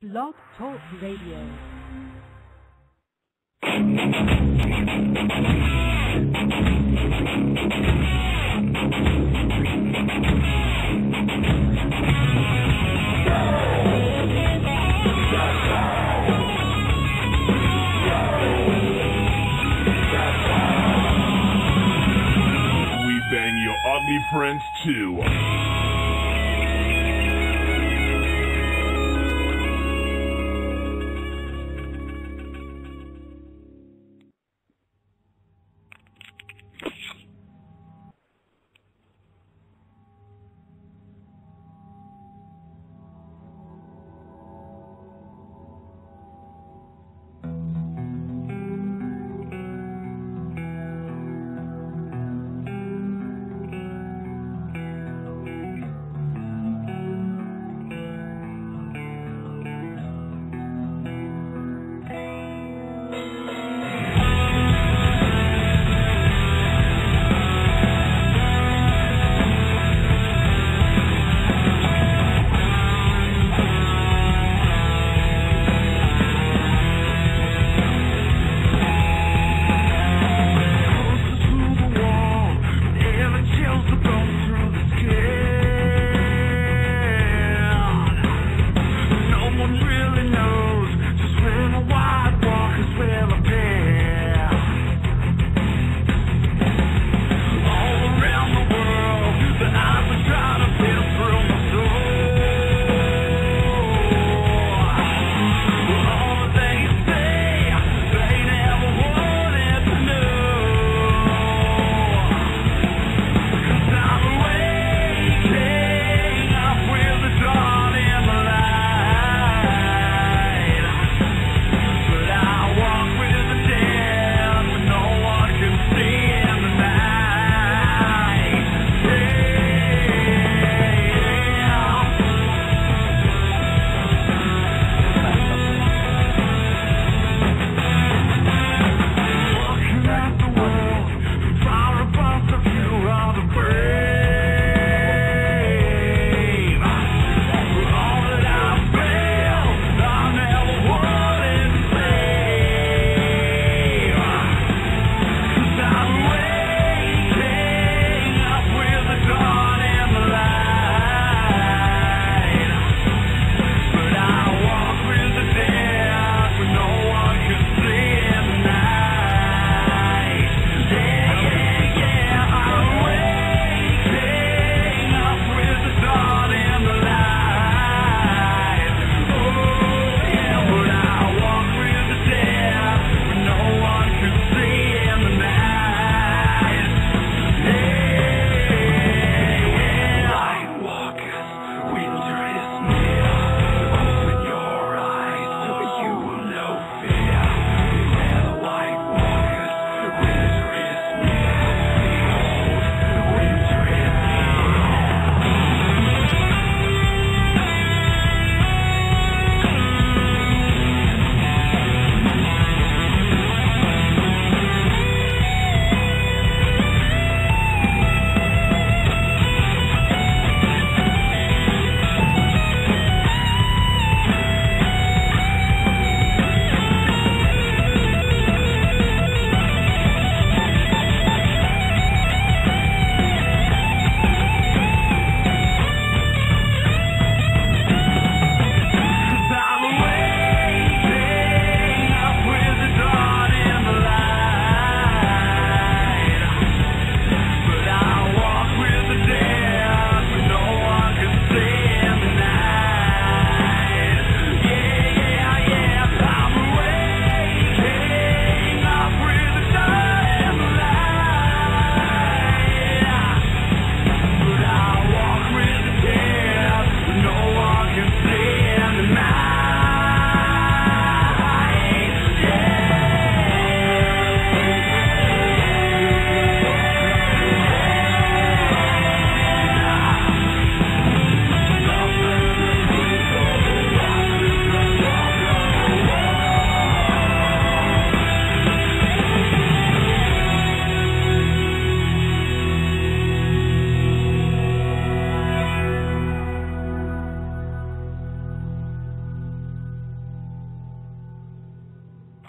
Blog Talk Radio. We bang your ugly friends too.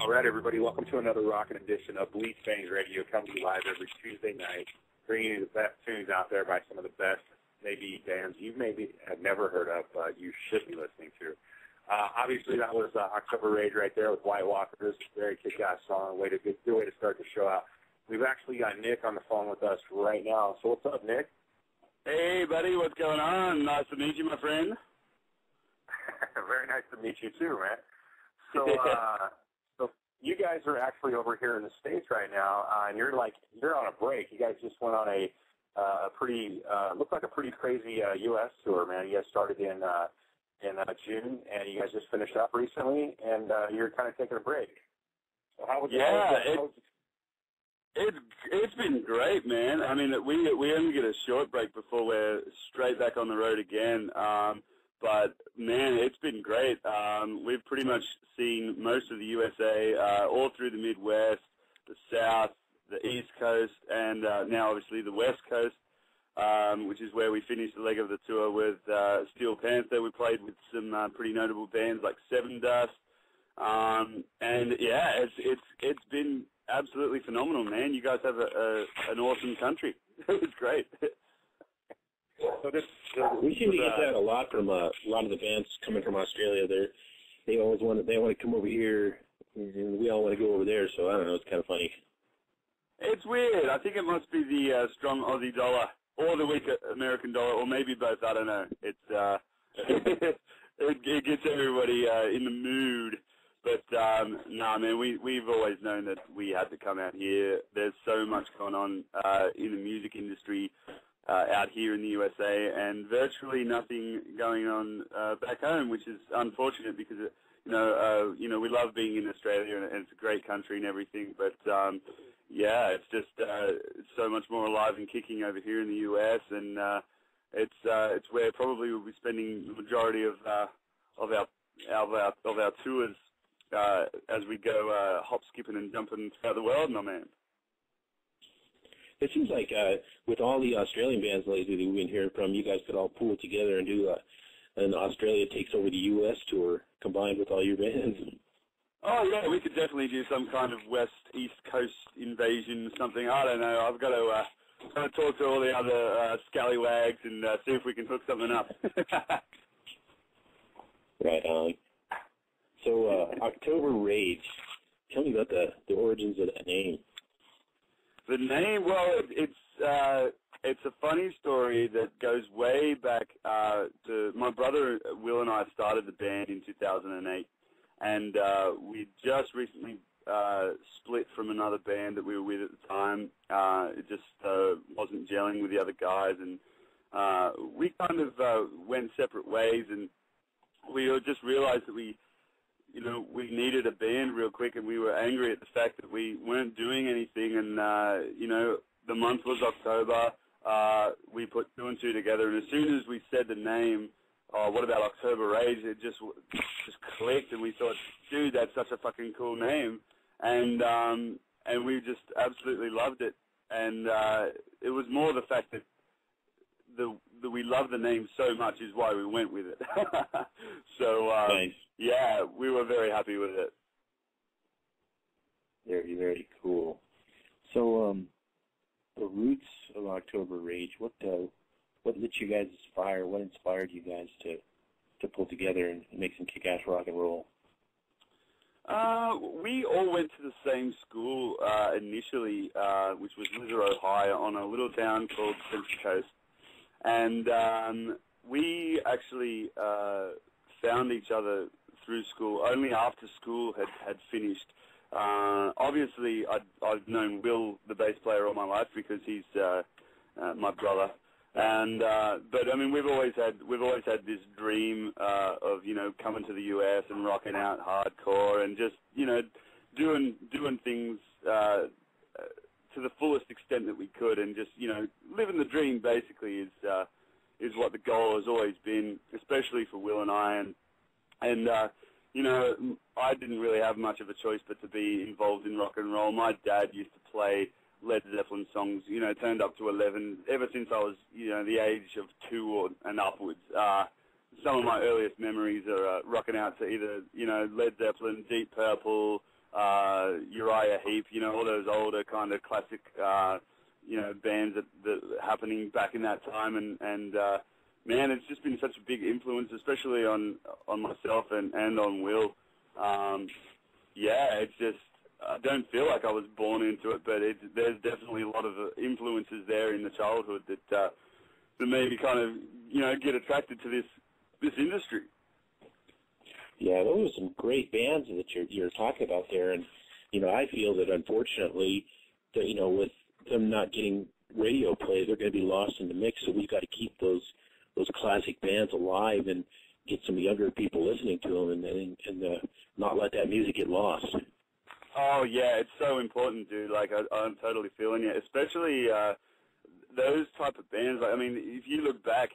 All right, everybody, welcome to another rockin' edition of BleachBangs Radio, coming to you live every Tuesday night, bringing you the best tunes out there by some of the best, maybe bands you maybe have never heard of, but you should be listening to. Obviously, that was Outrage right there with White Walkers. Very kick-ass song. Good way to start the show out. We've actually got Nick on the phone with us right now. So what's up, Nick? Hey, buddy, what's going on? Nice to meet you, my friend. Very nice to meet you, too, man. So, so you guys are actually over here in the States right now, and you're on a break. You guys just went on a pretty, looked like a pretty crazy U.S. tour, man. You guys started in June, and you guys just finished up recently, and you're kind of taking a break. So how was It's been great, man. I mean, we only get a short break before we're straight back on the road again. But man, it's been great. We've pretty much seen most of the USA, all through the Midwest, the South, the East Coast, and now obviously the West Coast, which is where we finished the leg of the tour with Steel Panther. We played with some pretty notable bands like Seven Dust, and yeah, it's been absolutely phenomenal, man. You guys have an awesome country. It's great. We seem to get that a lot from a lot of the bands coming from Australia. They always want to come over here, and we all want to go over there. So I don't know. It's kind of funny. It's weird. I think it must be the strong Aussie dollar or the weak American dollar, or maybe both. I don't know. It's it gets everybody in the mood. But no, man, we've always known that we had to come out here. There's so much going on in the music industry out here in the USA, and virtually nothing going on back home, which is unfortunate because we love being in Australia and it's a great country and everything. But yeah, it's just it's so much more alive and kicking over here in the US, and it's where probably we'll be spending the majority of our tours. As we go hop, skipping, and jumping throughout the world, my man. It seems like with all the Australian bands lately that we've been hearing from, you guys could all pool together and do an Australia takes over the U.S. tour combined with all your bands. Oh, yeah, we could definitely do some kind of East Coast invasion, something. I don't know. I've got to talk to all the other scallywags and see if we can hook something up. Right on. So, Outrage, tell me about the origins of that name. The name, well, it's a funny story that goes way back to my brother Will and I started the band in 2008, and we just recently split from another band that we were with at the time. It just wasn't gelling with the other guys, and we kind of went separate ways, and we just realized that we needed a band real quick, and we were angry at the fact that we weren't doing anything. And, the month was October. We put two and two together, and as soon as we said the name, what about Outrage, it just clicked, and we thought, dude, that's such a fucking cool name. And we just absolutely loved it. And it was more the fact that we love the name so much is why we went with it. So, nice. Yeah, we were very happy with it. Very, very cool. So, the roots of Outrage, what lit you guys fire? What inspired you guys to pull together and make some kick-ass rock and roll? We all went to the same school initially, which was Lizard, Ohio, on a little town called Central Coast. And we actually found each other through school only after school had finished. Obviously, I've known Will, the bass player, all my life because he's my brother. And but I mean, we've always had this dream of coming to the US and rocking out hardcore and just doing things to the fullest extent that we could, and just living the dream basically is what the goal has always been, especially for Will and I. And I didn't really have much of a choice but to be involved in rock and roll. My dad used to play Led Zeppelin songs, turned up to 11 ever since I was the age of 2 and upwards. Some of my earliest memories are rocking out to either Led Zeppelin, Deep Purple, Uriah Heep, all those older kind of classic, bands that happening back in that time, and man, it's just been such a big influence, especially on myself and on Will. It's just, I don't feel like I was born into it, but there's definitely a lot of influences there in the childhood that made me kind of, get attracted to this industry. Yeah, those are some great bands that you're talking about there, and I feel that unfortunately, that with them not getting radio play, they're going to be lost in the mix. So we've got to keep those classic bands alive and get some younger people listening to them, and not let that music get lost. Oh yeah, it's so important, dude. Like I'm totally feeling it, especially those type of bands. Like, I mean, if you look back,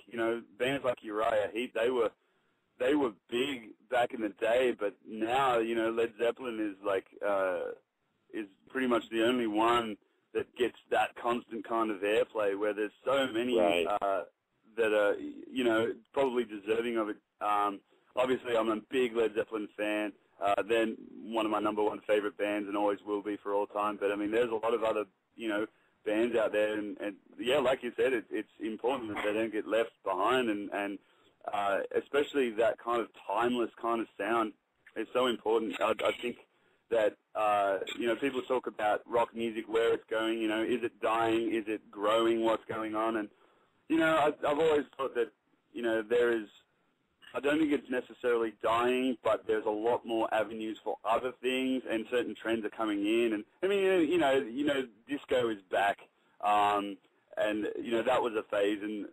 bands like Uriah Heep, they were big back in the day, but now, Led Zeppelin is pretty much the only one that gets that constant kind of airplay, where there's so many that are, probably deserving of it. Obviously, I'm a big Led Zeppelin fan. They're one of my number one favorite bands and always will be for all time. But, I mean, there's a lot of other, bands out there. And yeah, like you said, it's important that they don't get left behind. And especially that kind of timeless kind of sound is so important. I think that, people talk about rock music, where it's going, is it dying, is it growing, what's going on? And, I've always thought that, there is, I don't think it's necessarily dying, but there's a lot more avenues for other things, and certain trends are coming in. And, I mean, disco is back, and, that was a phase. And,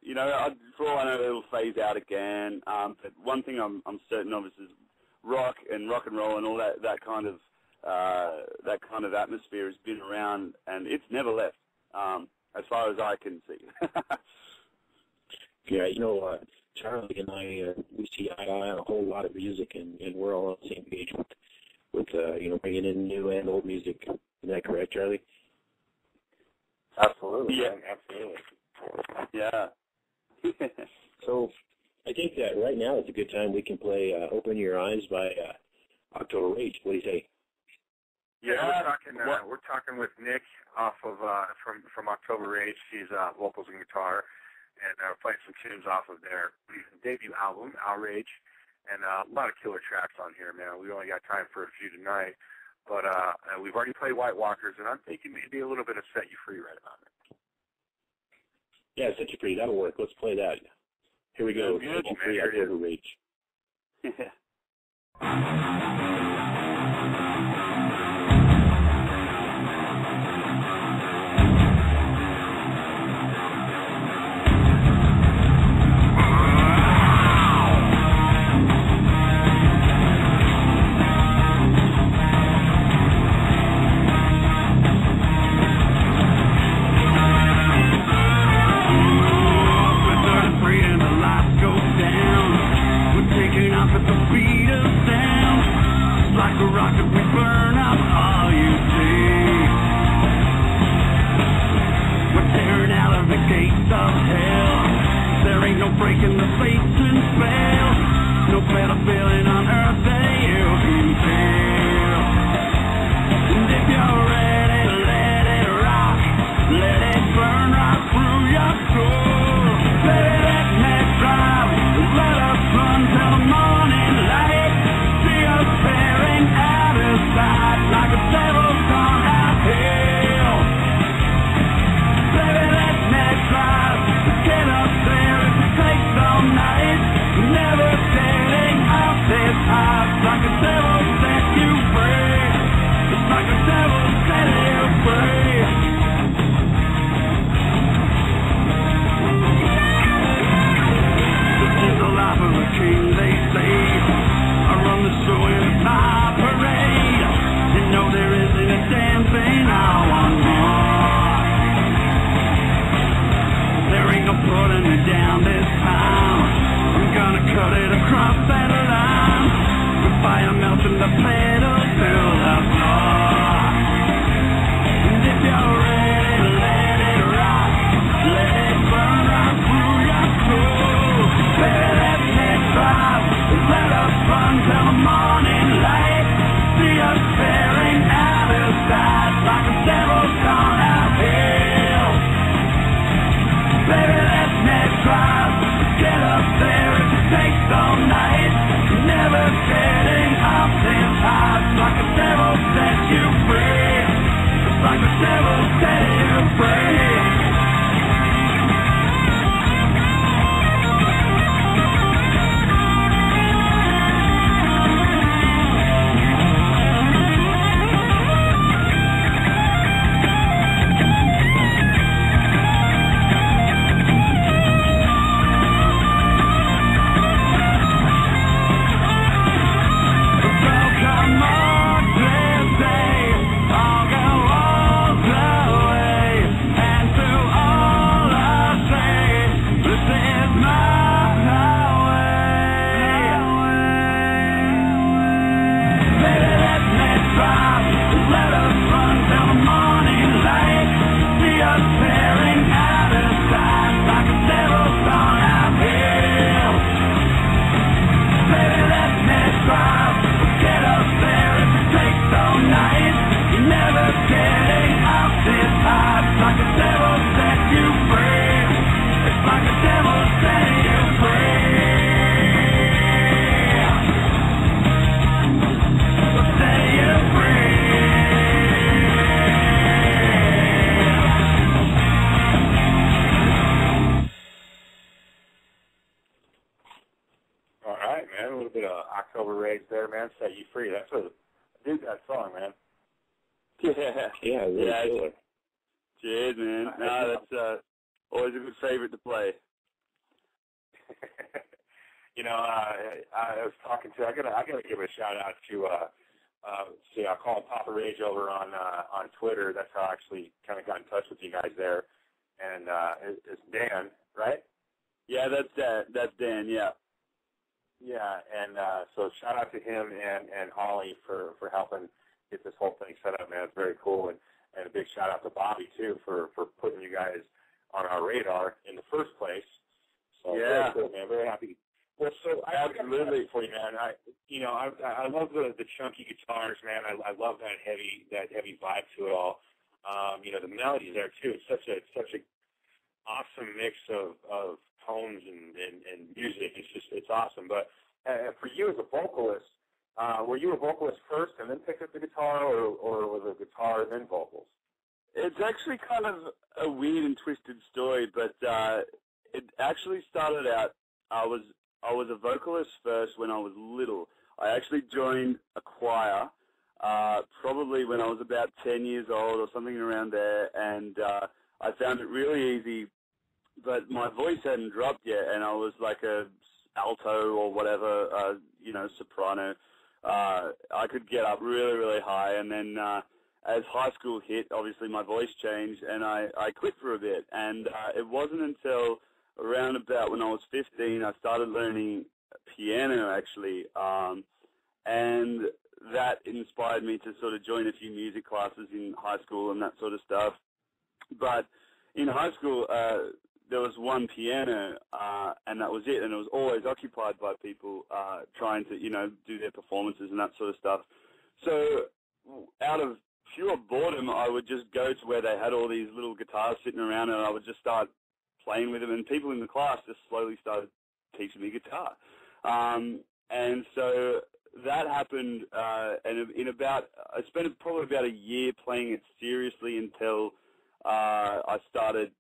for all I know, it'll phase out again. But one thing I'm certain of is rock and roll and all that kind of atmosphere has been around, and it's never left, as far as I can see. Yeah, Charlie and I, we see eye to eye on a whole lot of music, and we're all on the same page with bringing in new and old music. Isn't that correct, Charlie? Absolutely. Yeah. Man, absolutely. Yeah. So I think that right now is a good time we can play Open Your Eyes by Outrage. What do you say? Yeah, we're talking with Nick off of from Outrage. He's vocals and guitar, and playing some tunes off of their debut album, Outrage, and a lot of killer tracks on here, man. We only got time for a few tonight, but we've already played White Walkers, and I'm thinking maybe a little bit of Set You Free right about it. Yeah, Set You Free, that'll work. Let's play that. Here we go. Good. Set You Free, Outrage. Off at the beat. there, man, set you free. That's a dude, that song, man. Yeah, really killer. Cheers, man. No, that's always a good favorite to play. You know, I was talking to. I gotta give a shout out to. See, I call him Papa Rage over on Twitter. That's how I actually kind of got in touch with you guys there. And it's Dan, right? Yeah, that's Dan. Yeah. Yeah, and so shout out to him and Holly for helping get this whole thing set up, man. It's very cool, and a big shout out to Bobby too for putting you guys on our radar in the first place. So yeah, very cool, man. Very happy. Well, so absolutely for you, man. I love the chunky guitars, man. I love that heavy vibe to it all. You know, the melodies there too. It's such a awesome mix of tones and music. It's awesome. But for you as a vocalist, were you a vocalist first and then picked up the guitar, or was it guitar and then vocals? It's actually kind of a weird and twisted story, but it actually started out. I was a vocalist first when I was little. I actually joined a choir probably when I was about 10 years old or something around there, and I found it really easy, but my voice hadn't dropped yet, and I was like a alto or whatever, soprano. I could get up really, really high, and then as high school hit, obviously my voice changed, and I quit for a bit, and it wasn't until around about when I was 15, I started learning piano, actually, and that inspired me to sort of join a few music classes in high school and that sort of stuff. But in high school, there was one piano, and that was it, and it was always occupied by people trying to, do their performances and that sort of stuff. So out of pure boredom, I would just go to where they had all these little guitars sitting around, and I would just start playing with them, and people in the class just slowly started teaching me guitar. And so that happened, and I spent probably about a year playing it seriously until I started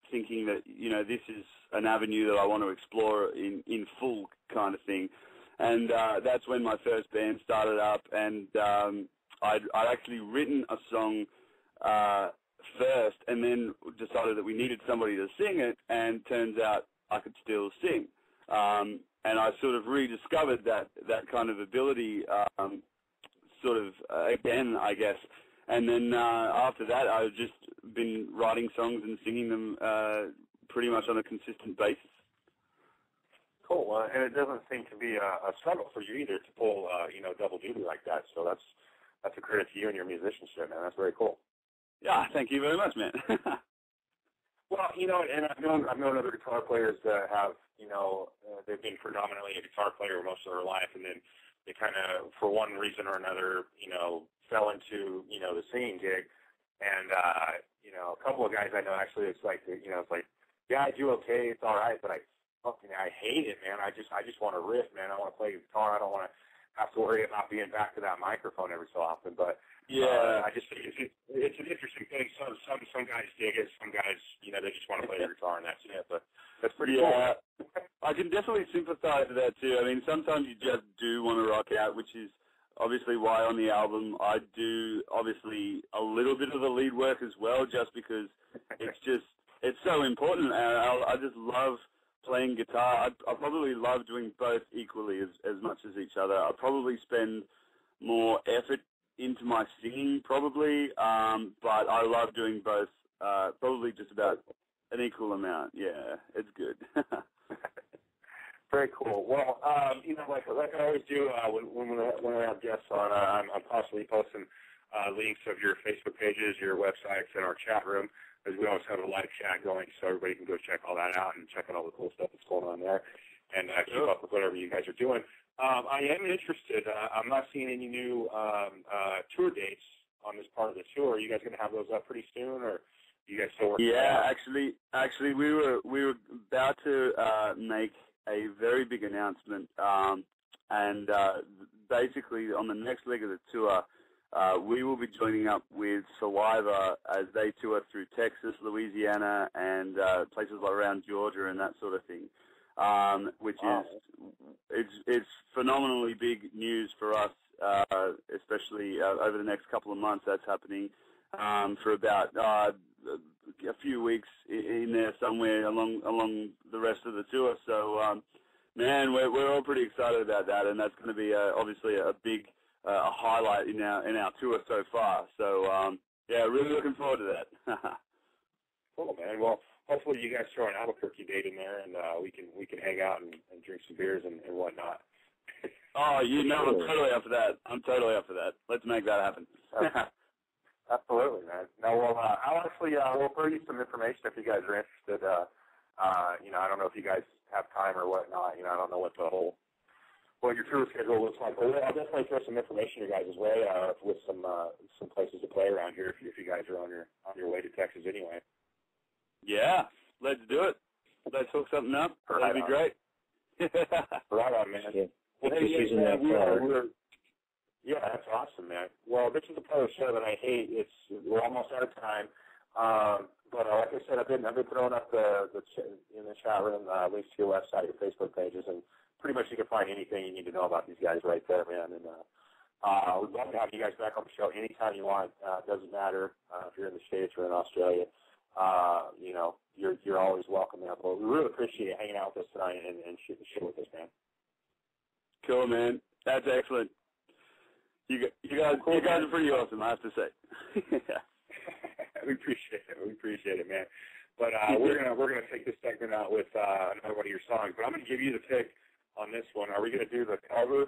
thinking that, this is an avenue that I want to explore in full kind of thing. And that's when my first band started up, and I'd actually written a song first, and then decided that we needed somebody to sing it, and turns out I could still sing. And I sort of rediscovered that kind of ability again, I guess. And then after that, I've just been writing songs and singing them pretty much on a consistent basis. Cool. And it doesn't seem to be a struggle for you either to pull, double duty like that. So that's a credit to you and your musicianship, man. That's very cool. Yeah, thank you very much, man. Well, and I've known other guitar players that have, they've been predominantly a guitar player most of their life, and then they kind of, for one reason or another, fell into, the singing gig. And, a couple of guys I know actually, it's like, yeah, I do okay, it's all right, but I hate it, man. I just want to riff, man. I want to play guitar. I don't want to have to worry about being back to that microphone every so often. But yeah, I just think it's an interesting thing. Some guys dig it. Some guys, they just want to play the guitar and that's it. But that's pretty cool. I can definitely sympathize with that too. I mean, sometimes you just do want to rock out, which is obviously why on the album I do obviously a little bit of the lead work as well, just because it's so important. I just love playing guitar. I probably love doing both equally as much as each other. I probably spend more effort into my singing probably, but I love doing both, probably just about an equal amount. Yeah, it's good. Very cool. Well, like I always do when we have guests on, I'm constantly posting links of your Facebook pages, your websites, and our chat room, as we always have a live chat going, so everybody can go check all that out and check out all the cool stuff that's going on there, and keep up with whatever you guys are doing. I am interested. I'm not seeing any new tour dates on this part of the tour. Are you guys going to have those up pretty soon, or you guys still working? Yeah, actually, we were about to make a very big announcement, and basically on the next leg of the tour, we will be joining up with Saliva as they tour through Texas, Louisiana, and places like around Georgia and that sort of thing. which wow. it's phenomenally big news for us, especially over the next couple of months. That's happening for about a few weeks in there somewhere along the rest of the tour. So, man, we're all pretty excited about that, and that's going to be obviously a big highlight in our tour so far. So, yeah, really looking forward to that. Cool, man. Well, hopefully you guys throw an Albuquerque date in there, and we can hang out and drink some beers and whatnot. Oh, I'm totally up for that. I'm totally up for that. Let's make that happen. Absolutely, man. Now, well, I'll actually we'll throw you some information if you guys are interested. I don't know if you guys have time or whatnot. I don't know what your tour schedule looks like. But I'll definitely throw some information your guys' way with some places to play around here if you guys are on your way to Texas anyway. Yeah, let's do it. Let's hook something up. That'd be great. Right on, man. Yeah. Well, hey, yeah, that's awesome, man. Well, this is the part of the show that I hate. We're almost out of time. But like I said, I've been throwing up in the chat room links to your website, your Facebook pages, and pretty much you can find anything you need to know about these guys right there, man. And we'd love to have you guys back on the show anytime you want. It doesn't matter if you're in the States or in Australia. You're always welcome there. But we really appreciate you hanging out with us tonight and shooting shit with us, man. Cool, man. That's excellent. You guys are pretty awesome, I have to say. We appreciate it, man. But we're gonna take this segment out with another one of your songs. But I'm gonna give you the pick on this one. Are we gonna do the cover,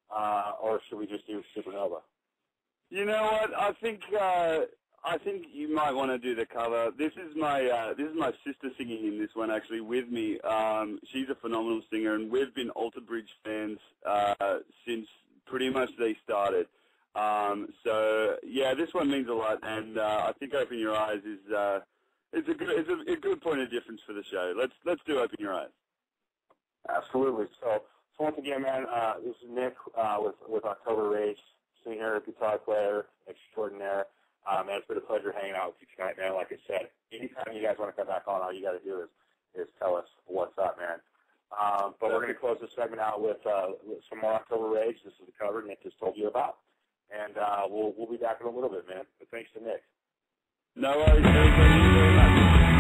or should we just do Supernova? You know what? I think you might want to do the cover. This is my sister singing in this one actually with me. She's a phenomenal singer, and we've been Alter Bridge fans since pretty much they started. So yeah, this one means a lot, and I think Open Your Eyes is it's a good point of difference for the show. Let's do Open Your Eyes. Absolutely. So once again, man, this is Nick with Outrage, singer, guitar player extraordinaire. Man, it's been a pleasure hanging out with you tonight, man. Like I said, anytime you guys want to come back on, all you got to do is tell us what's up, man. But we're going to close this segment out with some more Outrage. This is the cover Nick just told you about. And we'll be back in a little bit, man. But thanks to Nick. No worries. Thank you very much.